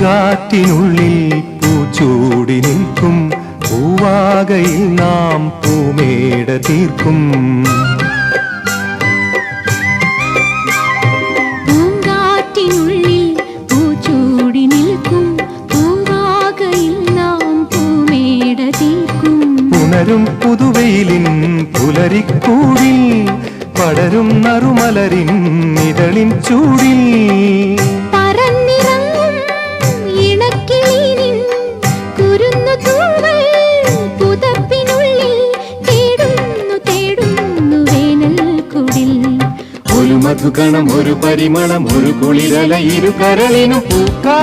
പൂങ്കാറ്റിനുള്ളിൽ പൂച്ചൂടി നിൽക്കും പൂവാകയിൽ നാം പൂമേട തീർക്കും. പൂങ്കാറ്റിനുള്ളിൽ പൂച്ചൂടി നിൽക്കും പൂവാകയിൽ നാം പൂമേട തീർക്കും. പുണരും പുതുവെയിലിൻ പുലരിക്കൂടിൽ പടരും നറുമലരിൻ ഇതളിൻ ചൂടിൽ പറന്നിറങ്ങും ഇണക്കിളിനിൻ കുരുന്നു തൂവൽ പുതപ്പിനുള്ളിൽ തേടുന്നു തേടുന്നു വേനൽക്കുടിൽ. ഒരു മധുകണം ഒരു പരിമളം ഒരു കുളിരല ഇരു കരളിനു പൂക്കാ